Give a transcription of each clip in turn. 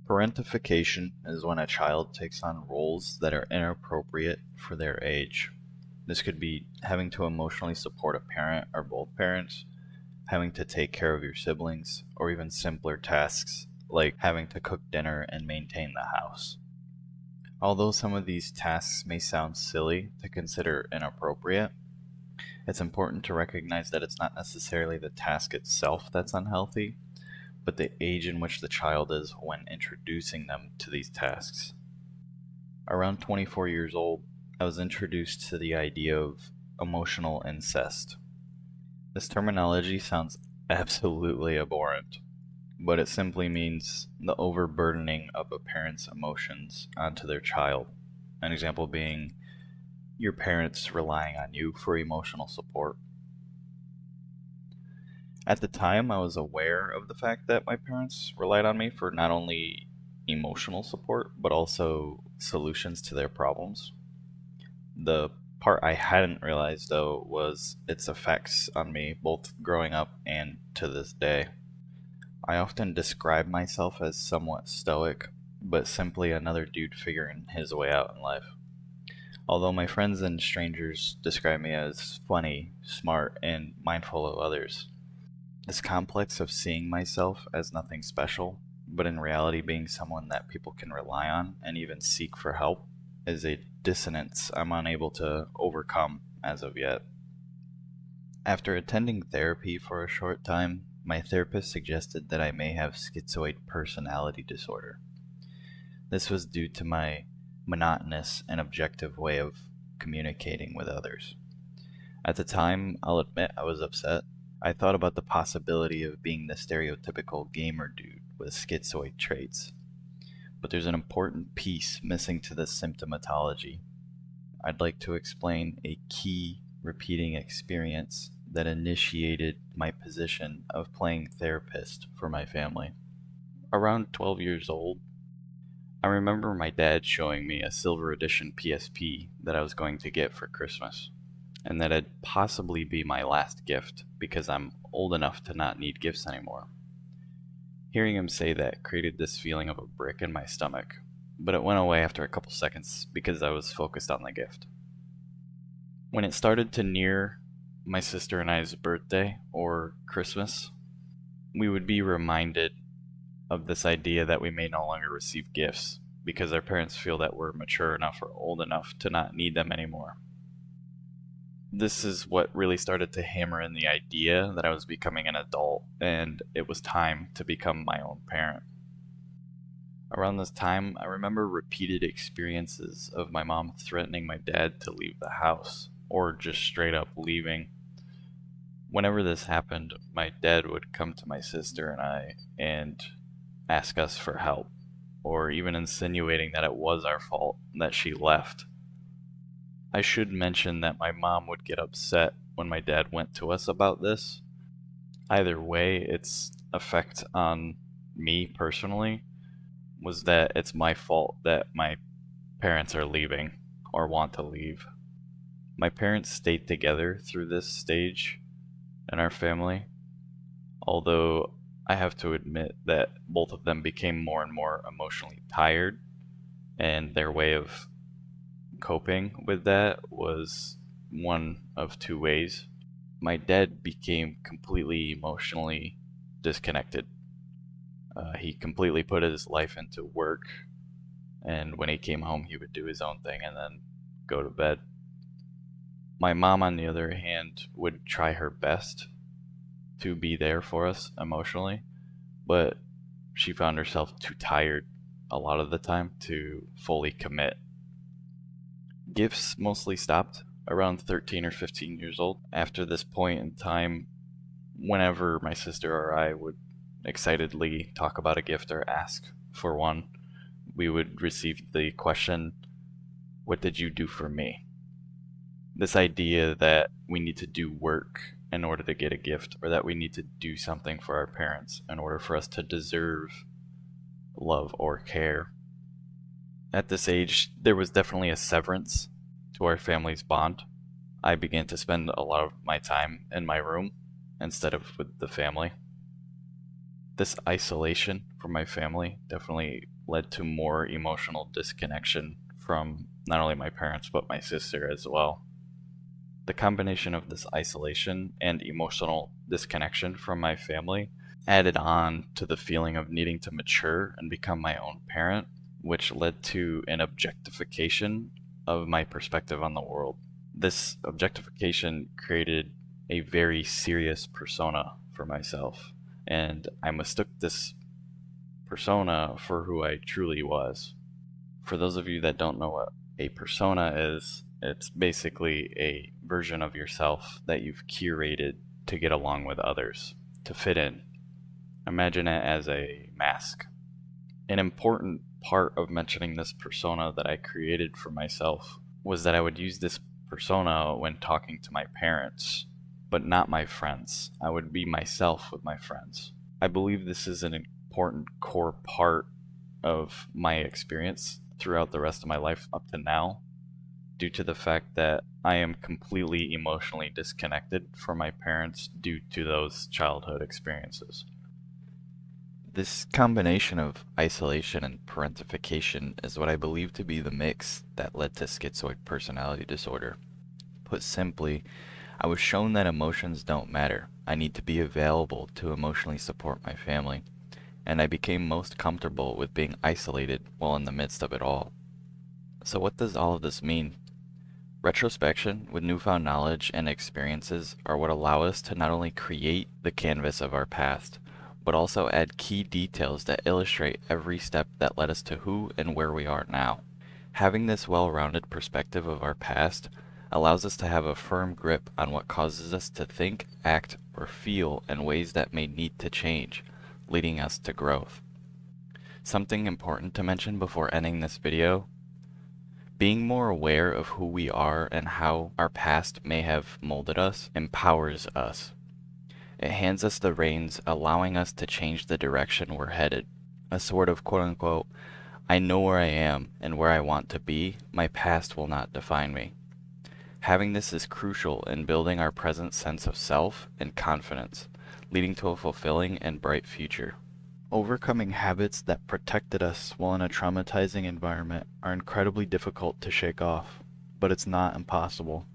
Parentification is when a child takes on roles that are inappropriate for their age. This could be having to emotionally support a parent or both parents, having to take care of your siblings, or even simpler tasks like having to cook dinner and maintain the house. Although some of these tasks may sound silly to consider inappropriate, it's important to recognize that it's not necessarily the task itself that's unhealthy, but the age in which the child is when introducing them to these tasks. Around 24 years old, I was introduced to the idea of emotional incest. This terminology sounds absolutely abhorrent, but it simply means the overburdening of a parent's emotions onto their child. An example being your parents relying on you for emotional support. At the time, I was aware of the fact that my parents relied on me for not only emotional support, but also solutions to their problems. The part I hadn't realized, though, was its effects on me, both growing up and to this day. I often describe myself as somewhat stoic, but simply another dude figuring his way out in life. Although my friends and strangers describe me as funny, smart, and mindful of others. This complex of seeing myself as nothing special, but in reality being someone that people can rely on and even seek for help, is a dissonance I'm unable to overcome as of yet. After attending therapy for a short time, my therapist suggested that I may have schizoid personality disorder. This was due to my monotonous and objective way of communicating with others. At the time, I'll admit I was upset. I thought about the possibility of being the stereotypical gamer dude with schizoid traits. But there's an important piece missing to this symptomatology. I'd like to explain a key repeating experience that initiated my position of playing therapist for my family. Around 12 years old, I remember my dad showing me a silver edition PSP that I was going to get for Christmas, and that it'd possibly be my last gift because I'm old enough to not need gifts anymore. Hearing him say that created this feeling of a brick in my stomach, but it went away after a couple seconds because I was focused on the gift. When it started to near my sister and I's birthday or Christmas, we would be reminded of this idea that we may no longer receive gifts because our parents feel that we're mature enough or old enough to not need them anymore. This is what really started to hammer in the idea that I was becoming an adult and it was time to become my own parent. Around this time, I remember repeated experiences of my mom threatening my dad to leave the house or just straight up leaving. Whenever this happened, my dad would come to my sister and I and ask us for help, or even insinuating that it was our fault that she left. I should mention that my mom would get upset when my dad went to us about this. Either way, its effect on me personally was that it's my fault that my parents are leaving or want to leave. My parents stayed together through this stage in our family, although I have to admit that both of them became more and more emotionally tired, and their way of coping with that was one of two ways. My dad became completely emotionally disconnected. He completely put his life into work, and when he came home, he would do his own thing and then go to bed. My mom, on the other hand, would try her best to be there for us emotionally, but she found herself too tired a lot of the time to fully commit. Gifts mostly stopped around 13 or 15 years old. After this point in time, whenever my sister or I would excitedly talk about a gift or ask for one, we would receive the question, "What did you do for me?" This idea that we need to do work in order to get a gift, or that we need to do something for our parents in order for us to deserve love or care. At this age, there was definitely a severance to our family's bond. I began to spend a lot of my time in my room instead of with the family. This isolation from my family definitely led to more emotional disconnection from not only my parents but my sister as well. The combination of this isolation and emotional disconnection from my family added on to the feeling of needing to mature and become my own parent, which led to an objectification of my perspective on the world. This objectification created a very serious persona for myself, and I mistook this persona for who I truly was. For those of you that don't know what a persona is, it's basically a version of yourself that you've curated to get along with others, to fit in. Imagine it as a mask. An important part of mentioning this persona that I created for myself was that I would use this persona when talking to my parents, but not my friends. I would be myself with my friends. I believe this is an important core part of my experience throughout the rest of my life up to now, due to the fact that I am completely emotionally disconnected from my parents due to those childhood experiences. This combination of isolation and parentification is what I believe to be the mix that led to schizoid personality disorder. Put simply, I was shown that emotions don't matter. I need to be available to emotionally support my family, and I became most comfortable with being isolated while in the midst of it all. So what does all of this mean? Retrospection, with newfound knowledge and experiences, are what allow us to not only create the canvas of our past, but also add key details that illustrate every step that led us to who and where we are now. Having this well-rounded perspective of our past allows us to have a firm grip on what causes us to think, act, or feel in ways that may need to change, leading us to growth. Something important to mention before ending this video: being more aware of who we are and how our past may have molded us empowers us. It hands us the reins, allowing us to change the direction we're headed. A sort of quote-unquote, I know where I am and where I want to be, my past will not define me. Having this is crucial in building our present sense of self and confidence, leading to a fulfilling and bright future. Overcoming habits that protected us while in a traumatizing environment are incredibly difficult to shake off, but it's not impossible.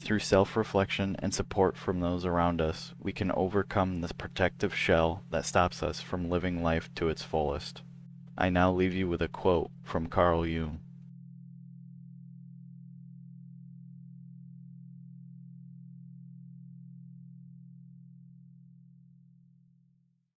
Through self-reflection and support from those around us, we can overcome this protective shell that stops us from living life to its fullest. I now leave you with a quote from Carl Jung.